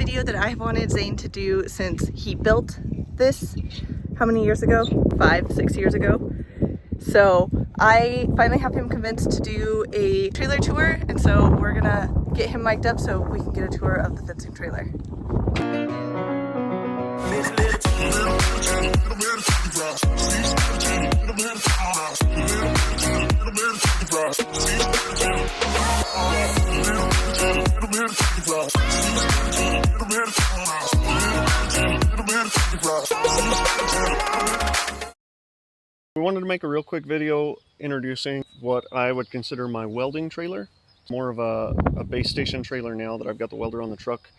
video that I wanted Zane to do since he built this, how many years ago? 5, 6 years ago. So I finally have him convinced to do a trailer tour, and so we're gonna get him mic'd up so we can get a tour of the fencing trailer. We wanted to make a real quick video introducing what I would consider my welding trailer. It's more of a base station trailer now that I've got the welder on the truck.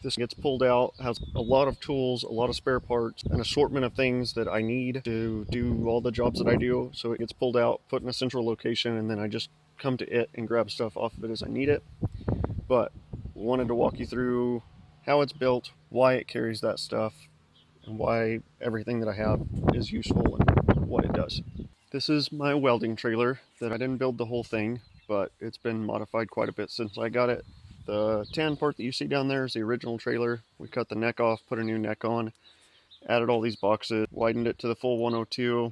This gets pulled out, has a lot of tools, a lot of spare parts, an assortment of things that I need to do all the jobs that I do. So it gets pulled out, put in a central location, and then I just come to it and grab stuff off of it as I need it. But wanted to walk you through how it's built, why it carries that stuff, and why everything that I have is useful and what it does. This is my welding trailer that I didn't build the whole thing, but it's been modified quite a bit since I got it. The tan part that you see down there is the original trailer. We cut the neck off, put a new neck on, added all these boxes, widened it to the full 102.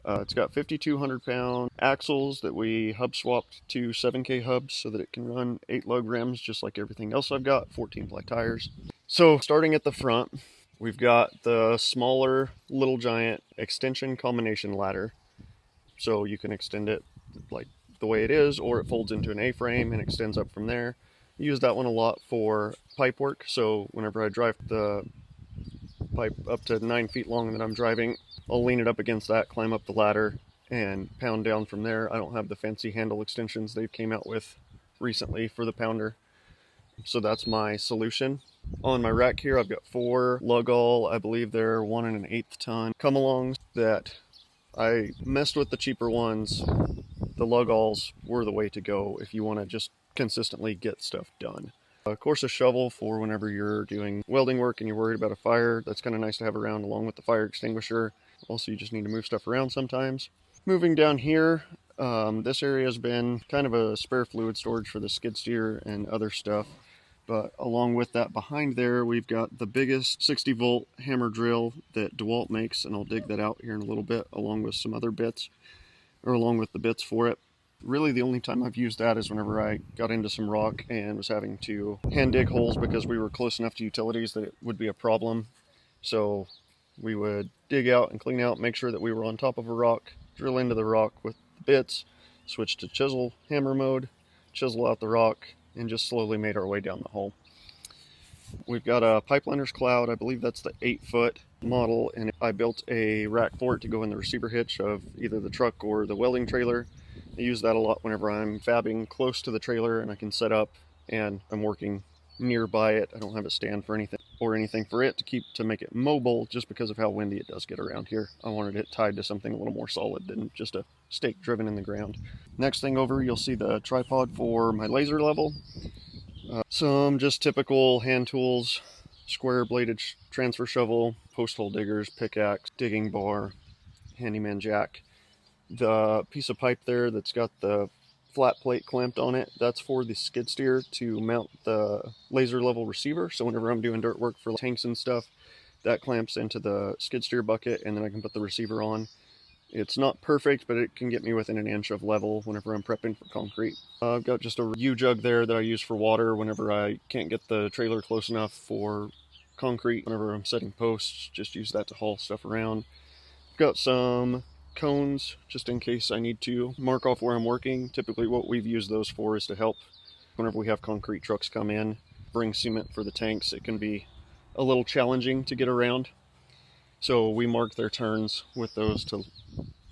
It's got 5,200 pound axles that we hub swapped to 7K hubs so that it can run 8 lug rims just like everything else I've got, 14 ply tires. So starting at the front, we've got the smaller Little Giant extension combination ladder. So you can extend it like the way it is, or it folds into an A-frame and extends up from there. I use that one a lot for pipe work. So whenever I drive the pipe up to 9 feet long that I'm driving, I'll lean it up against that, climb up the ladder, and pound down from there. I don't have the fancy handle extensions they came out with recently for the pounder. So that's my solution. On my rack here, I've got 4 lug-all, I believe they're 1 1/8 ton come-alongs that I messed with the cheaper ones. The lug-alls were the way to go if you want to just consistently get stuff done. Of course, a shovel for whenever you're doing welding work and you're worried about a fire. That's kind of nice to have around along with the fire extinguisher. Also, you just need to move stuff around sometimes. Moving down here, this area has been kind of a spare fluid storage for the skid steer and other stuff. But along with that, behind there, we've got the biggest 60-volt hammer drill that DeWalt makes, and I'll dig that out here in a little bit, along with some other bits, or along with the bits for it. Really, the only time I've used that is whenever I got into some rock and was having to hand dig holes because we were close enough to utilities that it would be a problem. So we would dig out and clean out, make sure that we were on top of a rock, drill into the rock with the bits, switch to chisel hammer mode, chisel out the rock, and just slowly made our way down the hole. We've got a Pipeliner's Cloud, I believe that's the 8-foot model, and I built a rack for it to go in the receiver hitch of either the truck or the welding trailer. I use that a lot whenever I'm fabbing close to the trailer and I can set up and I'm working nearby it. I don't have a stand for anything for it to make it mobile, just because of how windy it does get around here. I wanted it tied to something a little more solid than just a stake driven in the ground. Next thing over, you'll see the tripod for my laser level. Some just typical hand tools, square bladed transfer shovel, post hole diggers, pickaxe, digging bar, handyman jack. The piece of pipe there that's got the flat plate clamped on it, that's for the skid steer to mount the laser level receiver. So whenever I'm doing dirt work for tanks and stuff, that clamps into the skid steer bucket, and then I can put the receiver on. It's not perfect, but it can get me within an inch of level whenever I'm prepping for concrete. I've got just a U-jug there that I use for water whenever I can't get the trailer close enough for concrete. Whenever I'm setting posts, just use that to haul stuff around. Got some cones just in case I need to mark off where I'm working. Typically what we've used those for is to help whenever we have concrete trucks come in, bring cement for the tanks. It can be a little challenging to get around. So we mark their turns with those to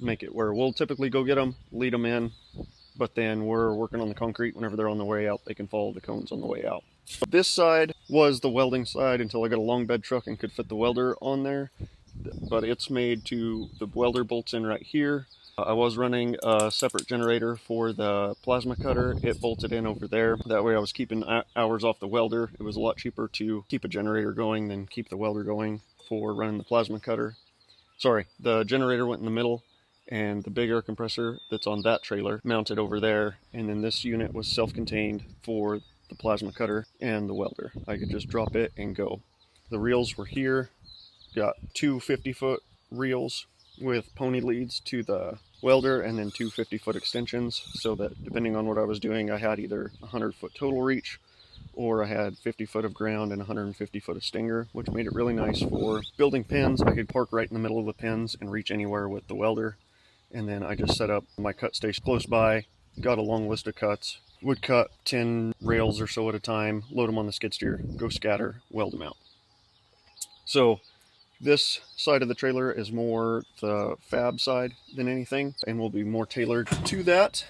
make it where we'll typically go get them, lead them in, but then we're working on the concrete. Whenever they're on the way out, they can follow the cones on the way out. This side was the welding side until I got a long bed truck and could fit the welder on there, but it's made to the welder bolts in right here. I was running a separate generator for the plasma cutter. It bolted in over there. That way I was keeping hours off the welder. It was a lot cheaper to keep a generator going than keep the welder going for running the plasma cutter. Sorry, the generator went in the middle, and the big air compressor that's on that trailer mounted over there, and then this unit was self-contained for the plasma cutter and the welder. I could just drop it and go. The reels were here. Got two 50-foot reels with pony leads to the welder and then two 50-foot extensions, so that depending on what I was doing, I had either 100-foot total reach or I had 50 foot of ground and 150 foot of stinger, which made it really nice for building pins. I could park right in the middle of the pins and reach anywhere with the welder. And then I just set up my cut station close by, got a long list of cuts, would cut 10 rails or so at a time, load them on the skid steer, go scatter, weld them out. So this side of the trailer is more the fab side than anything, and will be more tailored to that.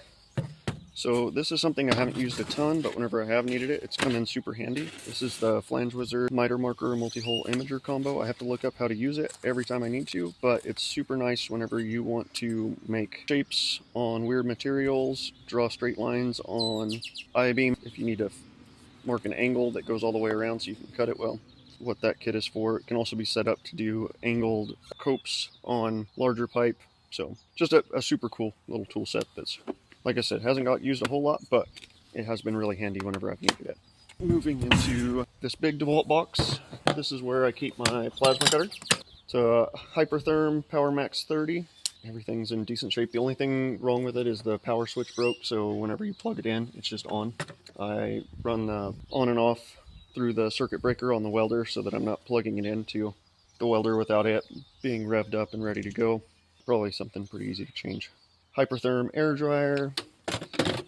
So this is something I haven't used a ton, but whenever I have needed it, it's come in super handy. This is the Flange Wizard miter marker multi-hole imager combo. I have to look up how to use it every time I need to, but it's super nice whenever you want to make shapes on weird materials, draw straight lines on I-beam. If you need to mark an angle that goes all the way around so you can cut it well. What that kit is for. It can also be set up to do angled copes on larger pipe. So just a super cool little tool set that's, like I said, hasn't got used a whole lot, but it has been really handy whenever I've needed it. Moving into this big DeWalt box, this is where I keep my plasma cutter. It's a Hypertherm Power Max 30. Everything's in decent shape. The only thing wrong with it is the power switch broke, so whenever you plug it in, it's just on. I run the on and off through the circuit breaker on the welder so that I'm not plugging it into the welder without it being revved up and ready to go. Probably something pretty easy to change. Hypertherm air dryer,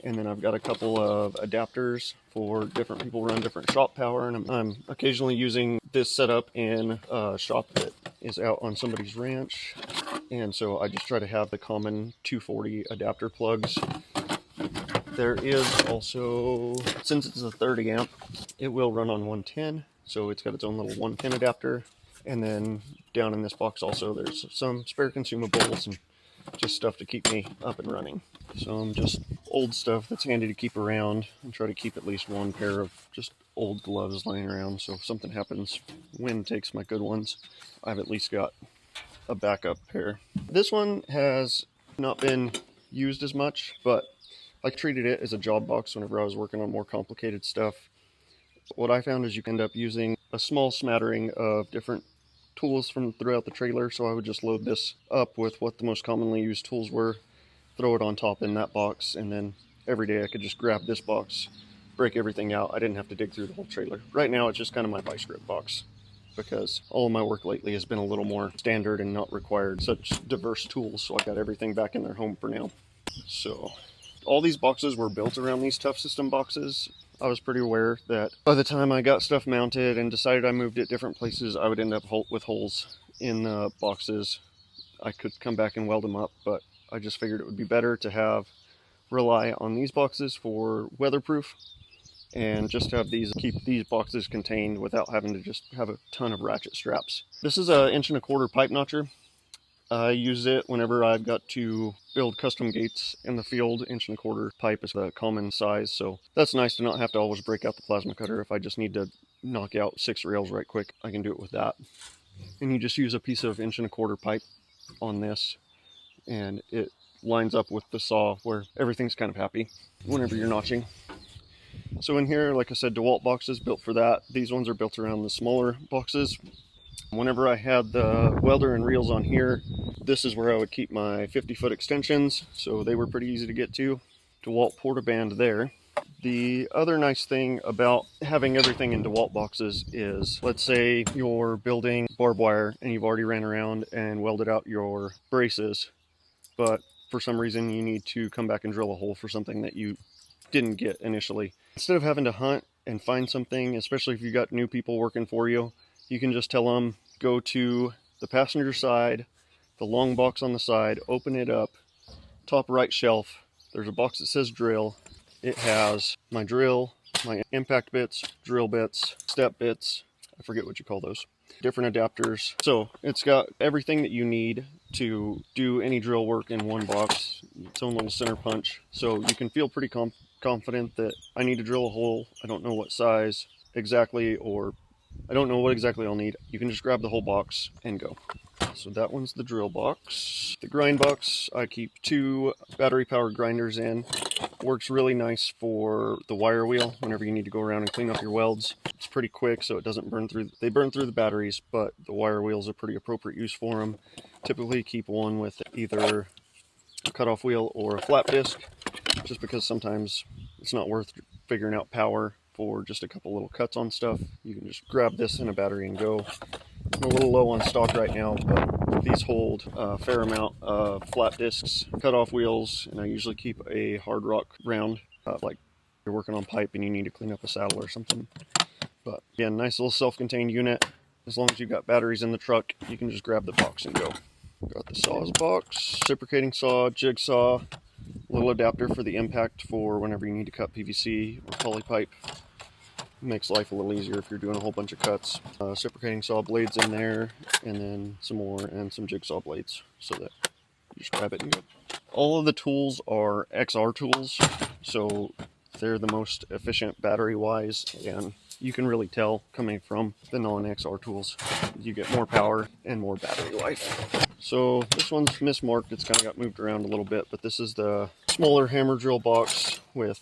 and then I've got a couple of adapters for different people run different shop power, and I'm occasionally using this setup in a shop that is out on somebody's ranch, and so I just try to have the common 240 adapter plugs. There is also, since it's a 30 amp, it will run on 110, so it's got its own little 110 adapter, and then down in this box also there's some spare consumables and just stuff to keep me up and running. Some just old stuff that's handy to keep around, and try to keep at least one pair of just old gloves laying around, so if something happens, wind takes my good ones, I've at least got a backup pair. This one has not been used as much, but I treated it as a job box whenever I was working on more complicated stuff. What I found is you can end up using a small smattering of different tools from throughout the trailer, so I would just load this up with what the most commonly used tools were, throw it on top in that box, and then every day I could just grab this box, break everything out. I didn't have to dig through the whole trailer. Right now it's just kind of my vice grip box, because all of my work lately has been a little more standard and not required such diverse tools, so I got everything back in their home for now. So all these boxes were built around these Tough System boxes. I was pretty aware that by the time I got stuff mounted and decided I moved it different places, I would end up with holes in the boxes. I could come back and weld them up, but I just figured it would be better to rely on these boxes for weatherproof, and just have keep these boxes contained without having to just have a ton of ratchet straps. This is an 1 1/4 pipe notcher. I use it whenever I've got to build custom gates in the field. 1 1/4 pipe is the common size, so that's nice to not have to always break out the plasma cutter. If I just need to knock out 6 rails right quick, I can do it with that. And you just use a piece of 1 1/4 pipe on this, and it lines up with the saw where everything's kind of happy whenever you're notching. So in here, like I said, DeWalt boxes built for that. These ones are built around the smaller boxes. Whenever I had the welder and reels on here, this is where I would keep my 50-foot extensions, so they were pretty easy to get to. DeWalt Portaband there. The other nice thing about having everything in DeWalt boxes is, let's say you're building barbed wire and you've already ran around and welded out your braces, but for some reason you need to come back and drill a hole for something that you didn't get initially. Instead of having to hunt and find something, especially if you got new people working for you, you can just tell them, go to the passenger side, the long box on the side, open it up, top right shelf, there's a box that says drill. It has my drill, my impact bits, drill bits, step bits, I forget what you call those, different adapters. So it's got everything that you need to do any drill work in one box, its own little center punch. So you can feel pretty confident that I need to drill a hole, I don't know what size exactly or I don't know what exactly I'll need. You can just grab the whole box and go. So that one's the drill box. The grind box, I keep 2 battery-powered grinders in. Works really nice for the wire wheel whenever you need to go around and clean up your welds. It's pretty quick, so it doesn't burn through. They burn through the batteries, but the wire wheels are pretty appropriate use for them. Typically keep one with either a cutoff wheel or a flap disc, just because sometimes it's not worth figuring out power for just a couple little cuts on stuff. You can just grab this in a battery and go. I'm a little low on stock right now, but these hold a fair amount of flat discs, cutoff wheels, and I usually keep a hard rock round, like you're working on pipe and you need to clean up a saddle or something. But again, nice little self-contained unit. As long as you've got batteries in the truck, you can just grab the box and go. Got the saws box, reciprocating saw, jigsaw, little adapter for the impact for whenever you need to cut PVC or poly pipe. Makes life a little easier if you're doing a whole bunch of cuts. Reciprocating saw blades in there, and then some more, and some jigsaw blades, so that you just grab it and go. All of the tools are XR tools, so they're the most efficient battery-wise, and you can really tell coming from the non-XR tools. You get more power and more battery life. So this one's mismarked. It's kind of got moved around a little bit, but this is the smaller hammer drill box with,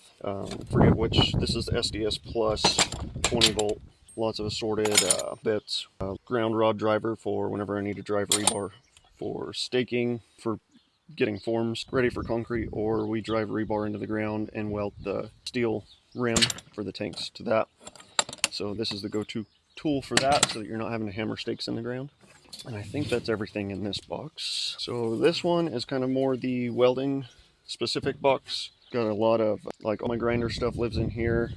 forget which, this is the SDS Plus 20 volt. Lots of assorted bits. Ground rod driver for whenever I need to drive rebar for staking, for getting forms ready for concrete, or we drive rebar into the ground and weld the steel rim for the tanks to that. So this is the go-to tool for that, so that you're not having to hammer stakes in the ground. And I think that's everything in this box. So this one is kind of more the welding-specific box. Got a lot of, like, all my grinder stuff lives in here.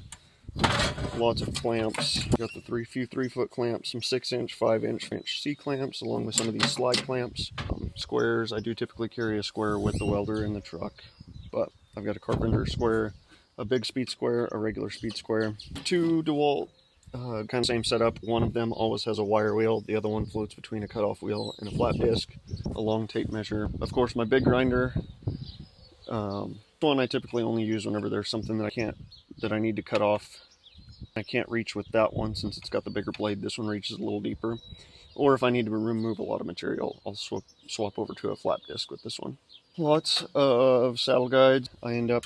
Lots of clamps. Got the few 3-foot clamps, some 6-inch, 5-inch C clamps, along with some of these slide clamps. Squares. I do typically carry a square with the welder in the truck, but I've got a carpenter square, a big speed square, a regular speed square, 2 DeWalt. Kind of same setup. One of them always has a wire wheel. The other one floats between a cutoff wheel and a flat disc. A long tape measure. Of course, my big grinder. One I typically only use whenever there's something that I need to cut off. I can't reach with that one since it's got the bigger blade. This one reaches a little deeper. Or if I need to remove a lot of material, I'll swap over to a flat disc with this one. Lots of saddle guides. I end up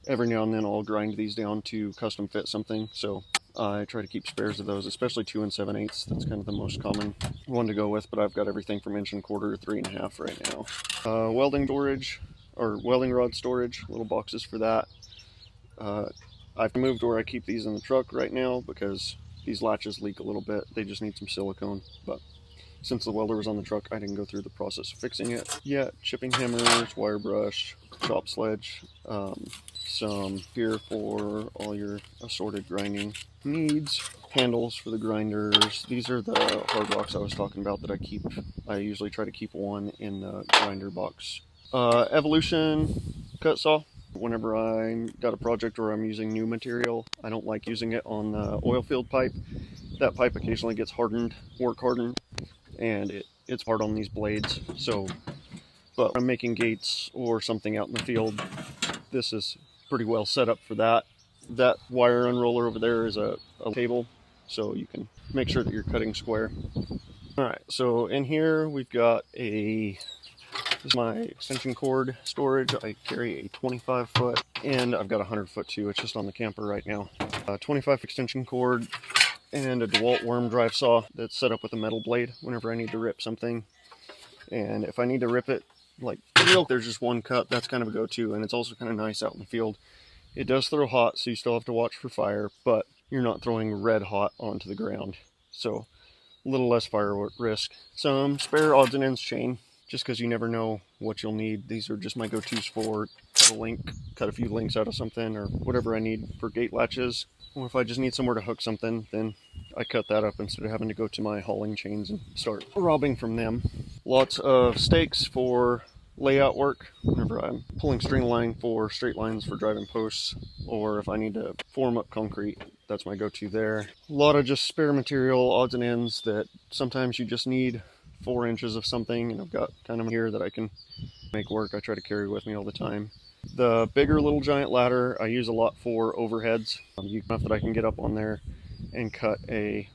every now and then I'll grind these down to custom fit something. So I try to keep spares of those, especially 2 7/8. That's kind of the most common one to go with, but I've got everything from 1 1/4 to 3.5 right now. Welding storage, or welding rod storage, little boxes for that. I've moved where I keep these in the truck right now because these latches leak a little bit. They just need some silicone, but since the welder was on the truck, I didn't go through the process of fixing it yet. Chipping hammers, wire brush, chop sledge, some gear for all your assorted grinding needs, handles for the grinders. These are the hard rocks I was talking about that I keep. I usually try to keep one in the grinder box. Evolution cut saw. Whenever I got a project where I'm using new material, I don't like using it on the oil field pipe. That pipe occasionally gets work hardened, and it's hard on these blades. So, but when I'm making gates or something out in the field, this is pretty well set up for that. That wire unroller over there is a table, so you can make sure that you're cutting square. All right, so in here we've got this is my extension cord storage. I carry a 25 foot and I've got a 100 foot too. It's just on the camper right now. 25 extension cord and a DeWalt worm drive saw that's set up with a metal blade whenever I need to rip something. And if I need to rip it, like there's just one cut, that's kind of a go-to, and it's also kind of nice out in the field. It does throw hot, so you still have to watch for fire, but you're not throwing red hot onto the ground, so a little less fire risk. Some spare odds and ends chain, just because you never know what you'll need. These are just my go-tos for cut a few links out of something, or whatever I need for gate latches. Or if I just need somewhere to hook something, then I cut that up instead of having to go to my hauling chains and start robbing from them. Lots of stakes for layout work whenever I'm pulling string line for straight lines for driving posts, or if I need to form up concrete, that's my go-to there. A lot of just spare material, odds and ends, that sometimes you just need 4 inches of something, and I've got kind of here that I can make work. I try to carry with me all the time. The bigger Little Giant ladder I use a lot for overheads. Enough that I can get up on there and cut a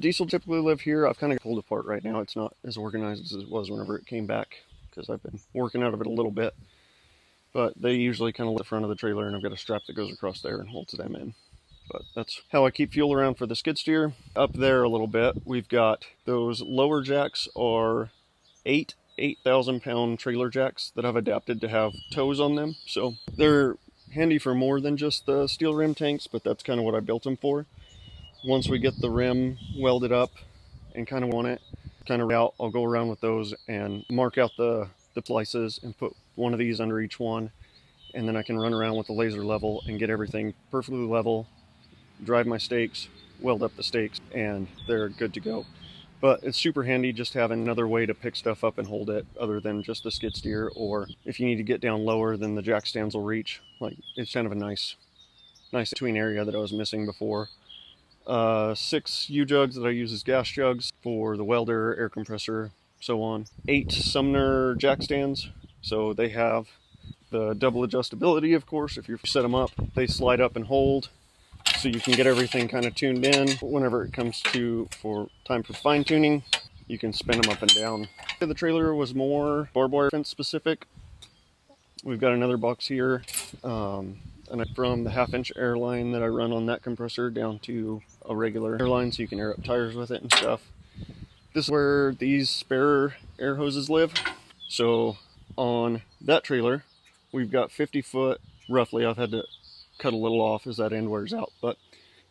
diesel. Typically live here. I've kind of pulled apart right now. It's not as organized as it was whenever it came back because I've been working out of it a little bit. But they usually kind of lift the front of the trailer, and I've got a strap that goes across there and holds them in. But that's how I keep fuel around for the skid steer. Up there a little bit, we've got those lower jacks are 8,000-pound trailer jacks that I've adapted to have toes on them. So they're handy for more than just the steel rim tanks, but that's kind of what I built them for. Once we get the rim welded up and kind of want it kind of out, I'll go around with those and mark out the slices and put one of these under each one. And then I can run around with the laser level and get everything perfectly level, drive my stakes, weld up the stakes, and they're good to go. But it's super handy just having another way to pick stuff up and hold it other than just the skid steer, or if you need to get down lower than the jack stands will reach. Like, it's kind of a nice between area that I was missing before. 6 U-jugs that I use as gas jugs for the welder, air compressor, so on. 8 Sumner jack stands, so they have the double adjustability, of course. If you set them up, they slide up and hold, so you can get everything kind of tuned in. Whenever it comes to time for fine tuning, you can spin them up and down. The trailer was more barbed wire fence specific. We've got another box here, and from the 1/2-inch airline that I run on that compressor down to a regular airline, so you can air up tires with it and stuff. This is where these spare air hoses live. So on that trailer, we've got 50-foot, roughly. I've had to cut a little off as that end wears out, but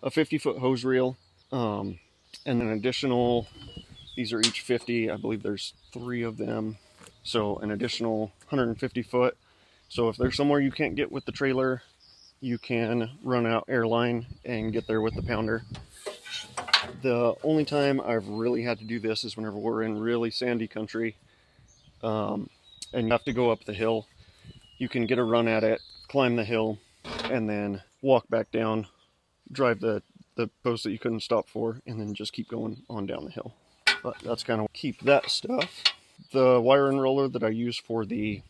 a 50-foot hose reel, and an additional, these are each 50, I believe there's 3 of them, so an additional 150 foot. So if there's somewhere you can't get with the trailer, you can run out airline and get there with the pounder. The only time I've really had to do this is whenever we're in really sandy country, and you have to go up the hill. You can get a run at it, climb the hill, and then walk back down, drive the post that you couldn't stop for, and then just keep going on down the hill. But that's kind of keep that stuff. The wire enroller that I use for the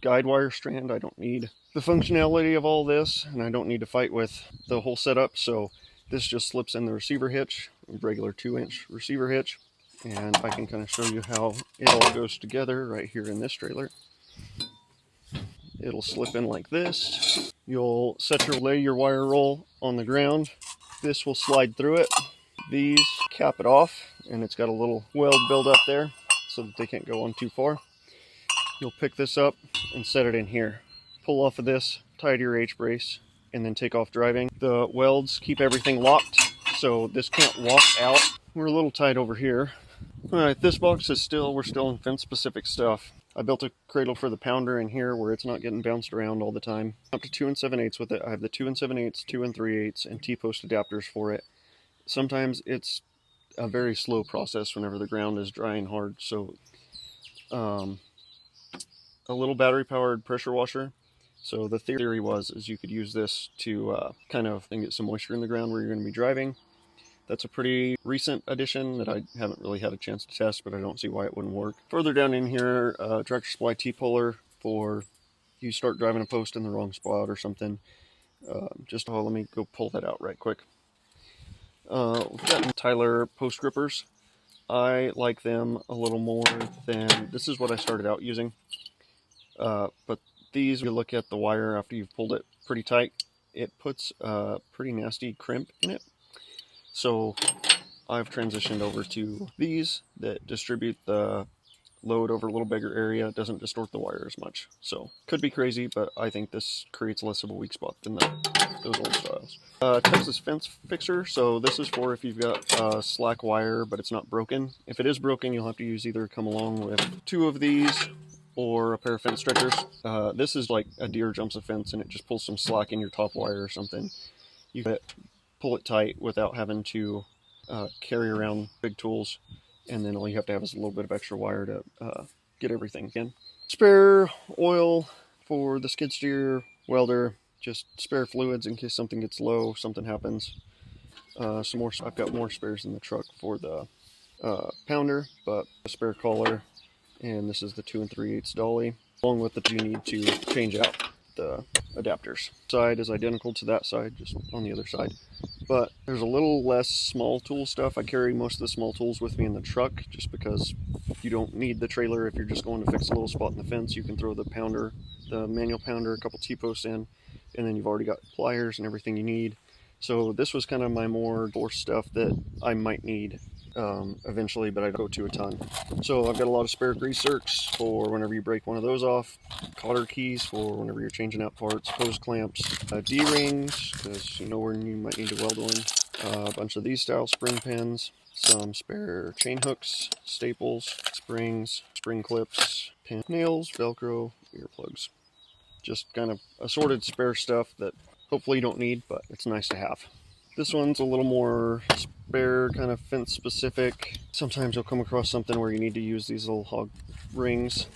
guide wire strand, I don't need the functionality of all this, and I don't need to fight with the whole setup, so this just slips in the receiver hitch, a regular 2-inch receiver hitch, and I can kind of show you how it all goes together right here in this trailer. It'll slip in like this. You'll lay your wire roll on the ground. This will slide through it. These cap it off, and it's got a little weld build up there so that they can't go on too far. You'll pick this up and set it in here. Pull off of this, tie to your H-brace, and then take off driving. The welds keep everything locked, so this can't walk out. We're a little tight over here. All right, this box is we're still in fence-specific stuff. I built a cradle for the pounder in here where it's not getting bounced around all the time. Up to 2 7/8 with it. I have the 2 7/8, 2 3/8, and T-post adapters for it. Sometimes it's a very slow process whenever the ground is dry and hard, so a little battery-powered pressure washer. So the theory is you could use this to kind of get some moisture in the ground where you're going to be driving. That's a pretty recent addition that I haven't really had a chance to test, but I don't see why it wouldn't work. Further down in here, Tractor Supply T-puller for you start driving a post in the wrong spot or something. Let me go pull that out right quick. We've got Tyler post grippers. I like them a little more than, this is what I started out using. But these, you look at the wire after you've pulled it pretty tight, it puts a pretty nasty crimp in it. So I've transitioned over to these that distribute the load over a little bigger area. It doesn't distort the wire as much. So could be crazy, but I think this creates less of a weak spot than those old styles. Texas fence fixer. So this is for if you've got slack wire, but it's not broken. If it is broken, you'll have to use either come along with 2 of these or a pair of fence stretchers. This is like a deer jumps a fence and it just pulls some slack in your top wire or something. You can pull it tight without having to carry around big tools, and then all you have to have is a little bit of extra wire to get everything in. Spare oil for the skid steer, welder, just spare fluids in case something gets low, something happens. I've got more spares in the truck for the pounder, but a spare collar, and this is the 2 3/8 dolly, along with you need to change out the adapters. Side is identical to that side, just on the other side. but there's a little less small tool stuff. I carry most of the small tools with me in the truck just because you don't need the trailer. If you're just going to fix a little spot in the fence, you can throw the pounder, the manual pounder, a couple T-posts in, and then you've already got pliers and everything you need. So this was kind of my more force stuff that I might need eventually, but I don't go to a ton. So I've got a lot of spare grease zerks for whenever you break one of those off, cotter keys for whenever you're changing out parts, hose clamps, D-rings, because you know where you might need to weld one, a bunch of these style spring pins, some spare chain hooks, staples, springs, spring clips, pin nails, Velcro, earplugs. Just kind of assorted spare stuff that hopefully you don't need, but it's nice to have. This one's a little more spare, kind of fence specific. Sometimes you'll come across something where you need to use these little hog rings.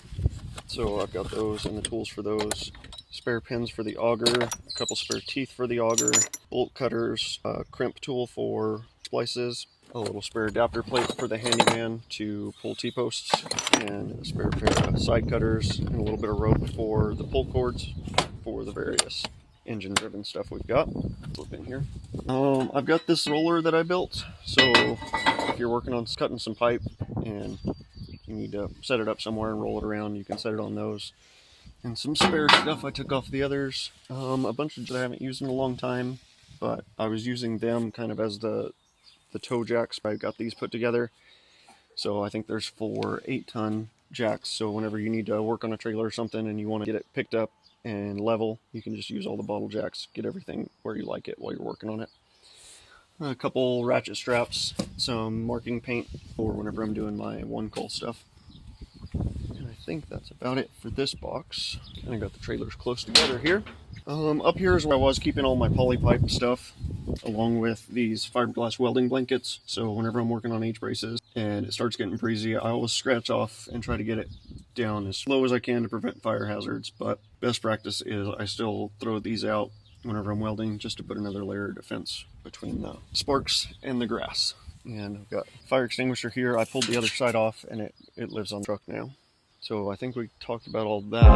So I've got those and the tools for those. Spare pins for the auger, a couple spare teeth for the auger, bolt cutters, a crimp tool for splices, a little spare adapter plate for the handyman to pull T-posts, and a spare pair of side cutters, and a little bit of rope for the pull cords for the various engine driven stuff we've got. Flip in here. I've got this roller that I built, so if you're working on cutting some pipe and you need to set it up somewhere and roll it around, you can set it on those. And some spare stuff I took off the others. A bunch of that I haven't used in a long time, but I was using them kind of as the toe jacks. I got these put together. So I think there's 4 8-ton jacks. So whenever you need to work on a trailer or something and you want to get it picked up and level, you can just use all the bottle jacks, get everything where you like it while you're working on it. A couple ratchet straps, some marking paint for whenever I'm doing my one call stuff. And I think that's about it for this box. And I got the trailers close together here. Up here is where I was keeping all my poly pipe stuff, along with these fiberglass welding blankets. So whenever I'm working on H braces and it starts getting breezy, I always scratch off and try to get it down as low as I can to prevent fire hazards. But best practice is I still throw these out whenever I'm welding just to put another layer of defense between the sparks and the grass. And I've got a fire extinguisher here. I pulled the other side off and it lives on the truck now. So I think we talked about all that.